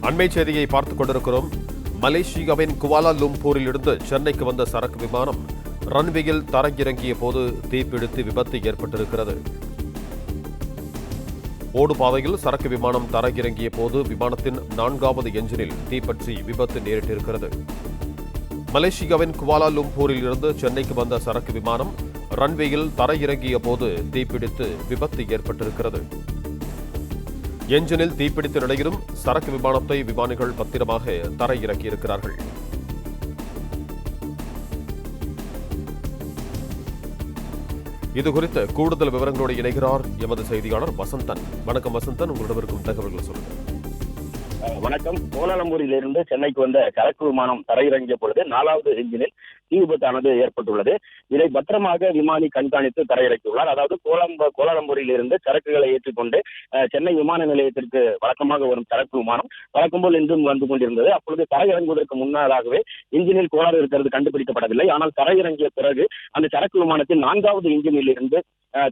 அண்மை செய்தியை பார்த்துக் கொண்டிருக்கிறோம். மலேசியாவின் குவாலாலும்பூரில் இருந்து சென்னைக்கு வந்த சரக்கு விமானம் ரன்வேயில் தரையிறங்கிய போது தீப்பிடித்து விபத்து ஏற்பட்டிருக்கிறது. ஓடுபாதையில் சரக்கு விமானம் தரையிறங்கிய போது விமானத்தின் 4வது என்ஜினில் தீப்பற்றி விபத்து நேரிட்டிருக்கிறது. மலேசியாவின் குவாலாலும்பூரில் இருந்து சென்னைக்கு வந்த சரக்கு விமானம் ரன்வேயில் தரையிறங்கிய போது தீப்பிடித்து விபத்து ஏற்பட்டிருக்கிறது. என்ஜினில் தீப்பிடித்த நிலையிலும் சரக்கு விமானத்தை விமானிகள் பத்திரமாக தரையிறக்கியிருக்கிறார்கள். இதுகுறித்து கூடுதல் விவரங்களோடு இணைகிறார் எமது செய்தியாளர் வசந்தன். வணக்கம் வசந்தன், உங்களிடம் இருக்கும் தகவல்களை சொல்லுங்கள். வணக்கம். கோலாலம்பூரிலிருந்து சென்னைக்கு வந்த சரக்கு விமானம் தரையிறங்கிய பொழுது 4வது என்ஜினில் தீ விபத்தானது ஏற்பட்டுள்ளது. இதை பத்திரமாக விமானி கண்காணித்து தரையிறக்கியுள்ளார். அதாவது கோலாலம்பூரில் இருந்து சரக்குகளை ஏற்றிக்கொண்டு சென்னை விமான நிலையத்திற்கு வழக்கமாக வரும் சரக்கு விமானம் வழக்கம்போல் இன்றும் வந்து கொண்டிருந்தது. அப்பொழுது தரையிறங்குவதற்கு முன்னதாகவே இன்ஜினில் கோளாறு இருக்கிறது கண்டுபிடிக்கப்படவில்லை. ஆனால் தரையிறங்கிய பிறகு அந்த சரக்கு விமானத்தின் 4வது இன்ஜினில் இருந்து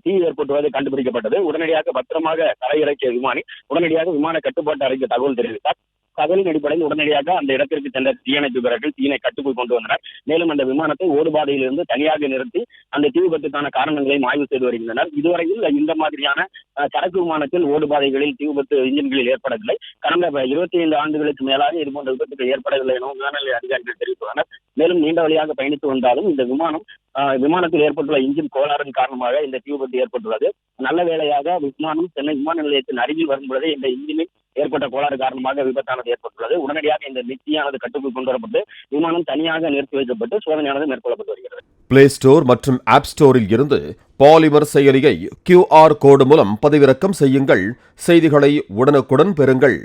தீ ஏற்பட்டுவது கண்டுபிடிக்கப்பட்டது. உடனடியாக பத்திரமாக தரையிறக்கிய விமானி உடனடியாக விமான கட்டுப்பாட்டு அறைக்கு தகவல் தெரிவித்தார். தகவலின் அடிப்படையில் உடனடியாக அந்த இடத்திற்கு சென்ற தீயணைப்பு வீரர்கள் தீயினை கட்டுக்குள் கொண்டு வந்தனர். மேலும் அந்த விமானத்தை ஓடுபாதையிலிருந்து தனியாக நிறுத்தி அந்த தீ விபத்துக்கான காரணங்களையும் ஆய்வு செய்து வருகின்றனர். இதுவரையில் இந்த மாதிரியான சரக்கு விமானத்தில் ஓடுபாதைகளில் தீ விபத்து இன்ஜின்களில் ஏற்படவில்லை. கடந்த 25 ஆண்டுகளுக்கு மேலாக இதுபோன்ற விபத்துகள் ஏற்படவில்லை என விமானநிலைய அதிகாரிகள் தெரிவித்துள்ளனர். மேலும் நீண்ட வழியாக பயணித்து வந்தாலும் இந்த விமானத்தில் ஏற்பட்டுள்ள இன்ஜின் கோளாறின் காரணமாக இந்த தீ விபத்து ஏற்பட்டுள்ளது. நல்ல வேளையாக விமானம் சென்னை விமான நிலையத்தின் அருகில் வரும்பொழுது இந்த இன்ஜினில் ஏற்பட்ட கோளாறு காரணமாக விபத்தானது ஏற்பட்டுள்ளது. உடனடியாக இந்த தீயானது கட்டுக்குள் கொண்டு வரப்பட்டு விமானம் தனியாக நிறுத்தி வைக்கப்பட்டு சோதனையானது மேற்கொள்ளப்பட்டு வருகிறது. பிளே ஸ்டோர் மற்றும் ஆப் ஸ்டோரில் இருந்து பாலிமர் செயலியை QR கோடு மூலம் பதிவிறக்கம் செய்யுங்கள். செய்திகளை உடனுக்குடன் பெறுங்கள்.